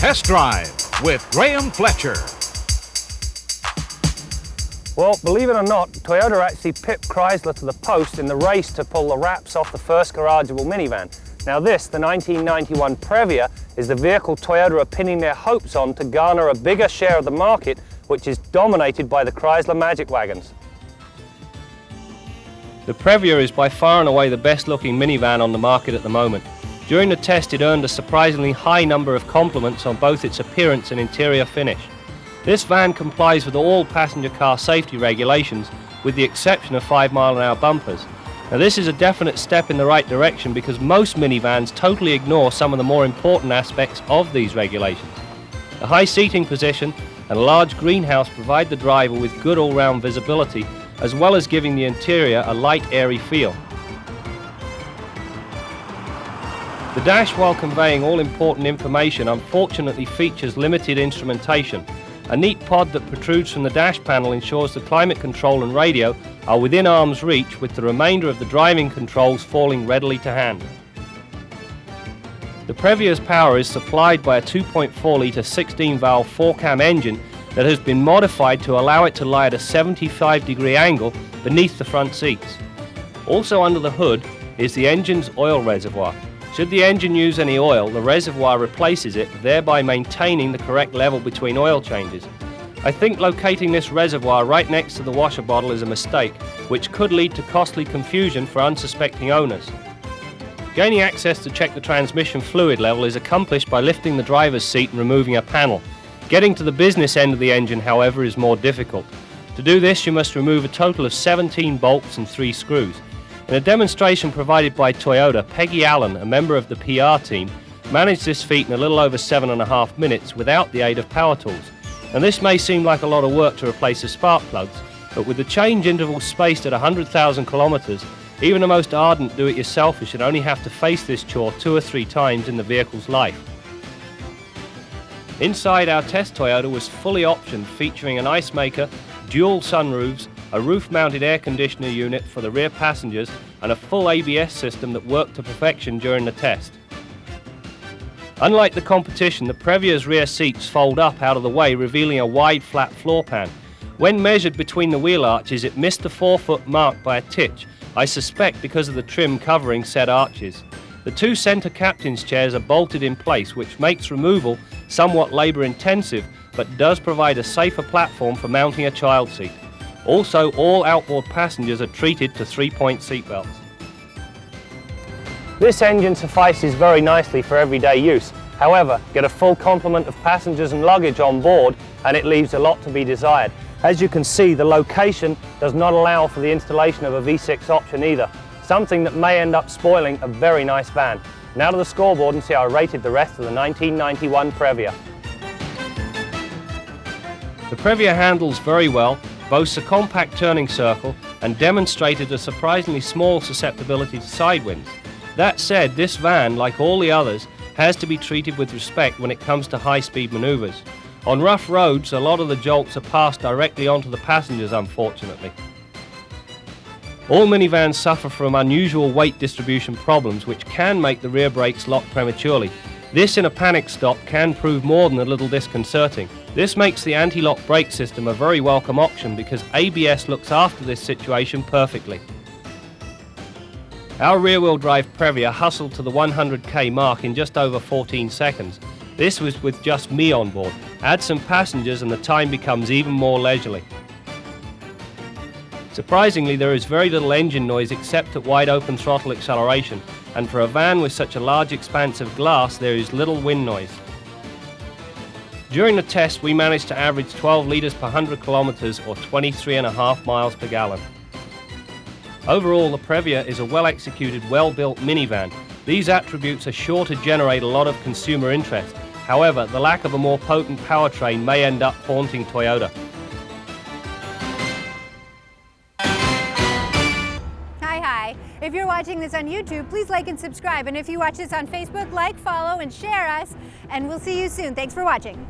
Test Drive with Graham Fletcher. Well, believe it or not, Toyota actually pipped Chrysler to the post in the race to pull the wraps off the first garageable minivan. Now this, the 1991 Previa, is the vehicle Toyota are pinning their hopes on to garner a bigger share of the market, which is dominated by the Chrysler Magic Wagons. The Previa is by far and away the best looking minivan on the market at the moment. During the test it earned a surprisingly high number of compliments on both its appearance and interior finish. This van complies with all passenger car safety regulations with the exception of 5-mile-an-hour bumpers. Now this is a definite step in the right direction because most minivans totally ignore some of the more important aspects of these regulations. The high seating position and a large greenhouse provide the driver with good all-round visibility as well as giving the interior a light, airy feel. The dash, while conveying all important information, unfortunately features limited instrumentation. A neat pod that protrudes from the dash panel ensures the climate control and radio are within arm's reach, with the remainder of the driving controls falling readily to hand. The Previa's power is supplied by a 2.4-litre 16-valve 4-cam engine that has been modified to allow it to lie at a 75-degree angle beneath the front seats. Also under the hood is the engine's oil reservoir. Should the engine use any oil, the reservoir replaces it, thereby maintaining the correct level between oil changes. I think locating this reservoir right next to the washer bottle is a mistake, which could lead to costly confusion for unsuspecting owners. Gaining access to check the transmission fluid level is accomplished by lifting the driver's seat and removing a panel. Getting to the business end of the engine, however, is more difficult. To do this, you must remove a total of 17 bolts and 3 screws. In a demonstration provided by Toyota, Peggy Allen, a member of the PR team, managed this feat in a little over 7.5 minutes without the aid of power tools. And this may seem like a lot of work to replace the spark plugs, but with the change intervals spaced at 100,000 kilometers, even the most ardent do-it-yourselfer should only have to face this chore 2 or 3 times in the vehicle's life. Inside, our test Toyota was fully optioned, featuring an ice maker, dual sunroofs, a roof-mounted air conditioner unit for the rear passengers, and a full ABS system that worked to perfection during the test. Unlike the competition, the Previa's rear seats fold up out of the way, revealing a wide flat floor pan. When measured between the wheel arches, it missed the 4-foot mark by a titch, I suspect because of the trim covering said arches. The 2 center captain's chairs are bolted in place, which makes removal somewhat labor-intensive, but does provide a safer platform for mounting a child seat. Also, all outboard passengers are treated to 3-point seatbelts. This engine suffices very nicely for everyday use. However, get a full complement of passengers and luggage on board and it leaves a lot to be desired. As you can see, the location does not allow for the installation of a V6 option either, something that may end up spoiling a very nice van. Now to the scoreboard and see how I rated the rest of the 1991 Previa. The Previa handles very well, boasts a compact turning circle, and demonstrated a surprisingly small susceptibility to side winds. That said, this van, like all the others, has to be treated with respect when it comes to high-speed maneuvers. On rough roads, a lot of the jolts are passed directly onto the passengers, unfortunately. All minivans suffer from unusual weight distribution problems, which can make the rear brakes lock prematurely. This in a panic stop can prove more than a little disconcerting. This makes the anti-lock brake system a very welcome option because ABS looks after this situation perfectly. Our rear-wheel drive Previa hustled to the 100k mark in just over 14 seconds. This was with just me on board. Add some passengers and the time becomes even more leisurely. Surprisingly, there is very little engine noise except at wide open throttle acceleration, and for a van with such a large expanse of glass, there is little wind noise. During the test, we managed to average 12 litres per 100 kilometres or 23.5 miles per gallon. Overall, the Previa is a well-executed, well-built minivan. These attributes are sure to generate a lot of consumer interest. However, the lack of a more potent powertrain may end up haunting Toyota. Hi. If you're watching this on YouTube, please like and subscribe. And if you watch this on Facebook, like, follow, and share us. And we'll see you soon. Thanks for watching.